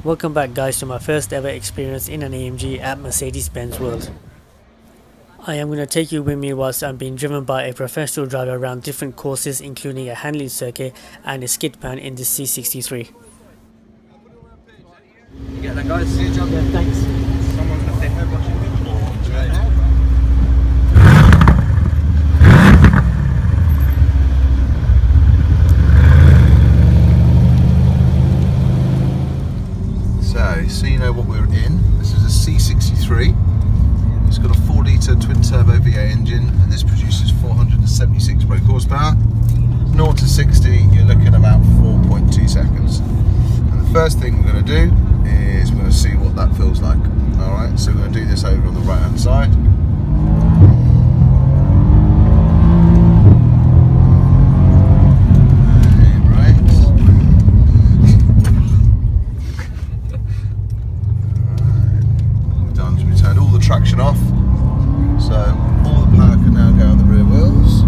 Welcome back guys to my first ever experience in an AMG at Mercedes-Benz World. I am going to take you with me whilst I'm being driven by a professional driver around different courses, including a handling circuit and a skid pan in the C63. You get that, guys? See you, John. Yeah, thanks. Someone's going to take her brushing. So you know what we're in. This is a C63. It's got a 4-litre twin-turbo V8 engine, and this produces 476 brake horsepower. 0 to 60, you're looking about 4.2 seconds. And the first thing we're going to do is we're going to see what that feels like. All right, so we're going to do this over on the right-hand side. Traction off, so all the power can now go on the rear wheels.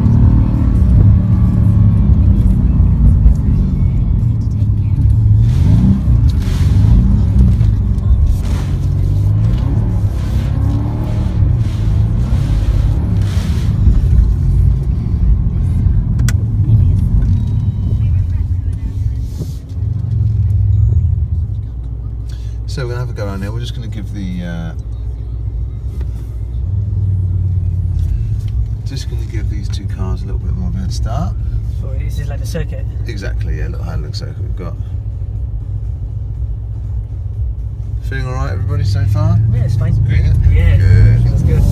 So we're going to have a go around here. We're just going to give these two cars a little bit more of a head start. So is this like the circuit? Exactly, yeah, look how it looks like we've got. Feeling alright everybody so far? Yeah, it's fine. Yeah? Yeah, good. Feels good.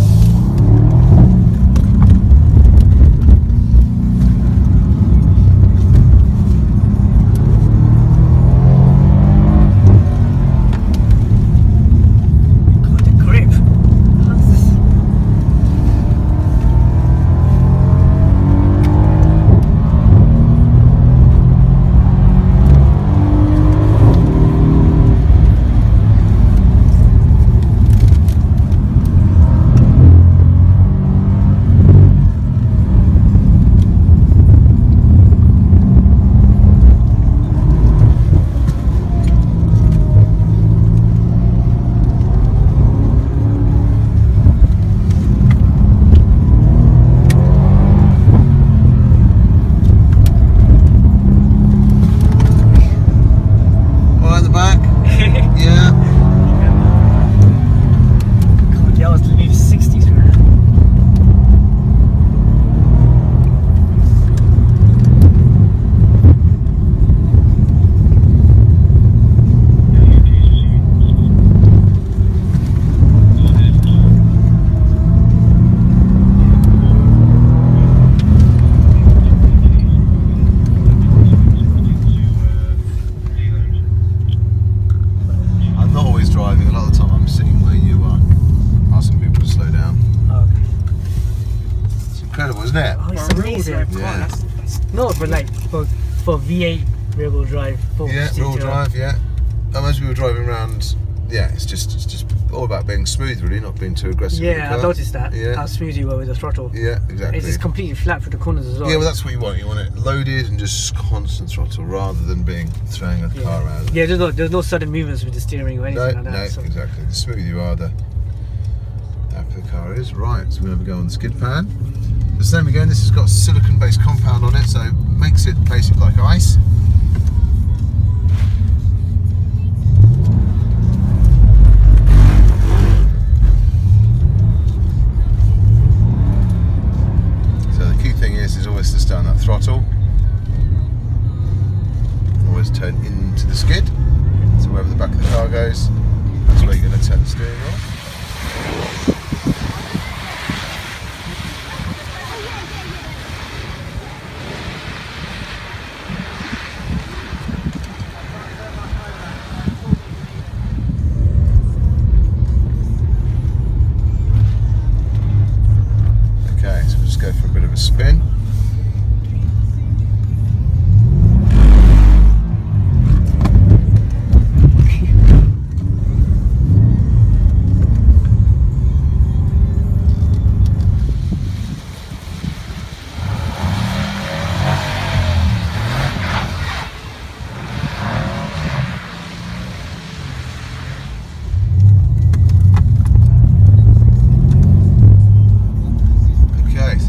Yeah. No, but like for V8 rear-wheel drive. Yeah, rear-wheel drive. Yeah. As we were driving around, yeah, it's just all about being smooth, really, not being too aggressive. Yeah, I noticed that. Yeah. How smooth you were with the throttle. Yeah, exactly. It's just completely flat for the corners as well. Yeah, well, that's what you want. You want it loaded and just constant throttle, rather than throwing the car around. Yeah, there's no sudden movements with the steering or anything like that. No, exactly. The smoother you are, the happier the car is. Right, so we're going to go on the skid pan. The same again, this has got silicon-based compound on it, so it makes it basically like ice. So the key thing is always to stay on that throttle. Always turn into the skid. So wherever the back of the car goes, that's where you're going to turn the steering wheel. Go for a bit of a spin.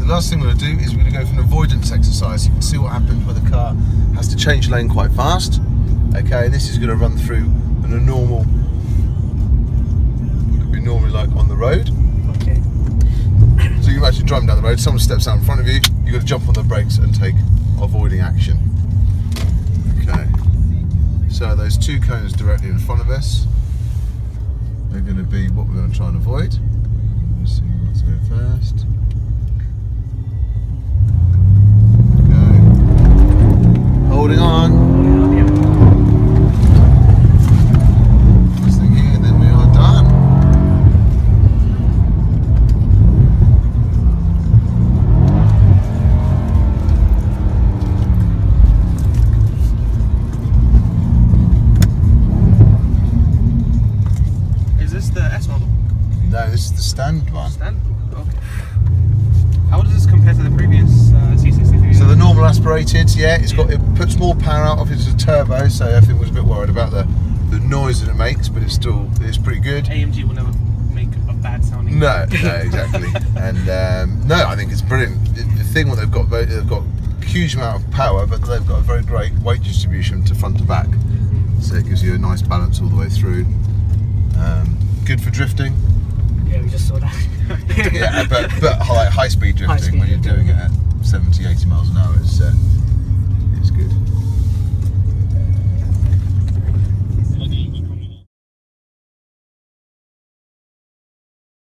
the last thing we're going to do is we're going to go for an avoidance exercise. You can see what happens when the car has to change lane quite fast. Okay, and this is going to run through in a normal, what would be normally like on the road. Okay. So you imagine driving down the road, someone steps out in front of you, you've got to jump on the brakes and take avoiding action. Okay, so those two cones directly in front of us are going to be what we're going to try and avoid. Let's see what's going first. Okay. Holding on. This thing here, and then we are done. Is this the S model? No, this is the standard one. Standard? Okay. How does this compare to the previous C63? So the normal aspirated, yeah, it puts more power out of it as a turbo, so I think was a bit worried about the noise that it makes, but it's pretty good. AMG will never make a bad sounding. No, exactly. And no, I think it's brilliant. The thing what they've got a huge amount of power, but they've got a very great weight distribution to front to back, so it gives you a nice balance all the way through. Good for drifting. Yeah, we just saw that. Yeah, but high speed drifting when you're doing it at 70, 80 miles an hour, it's good.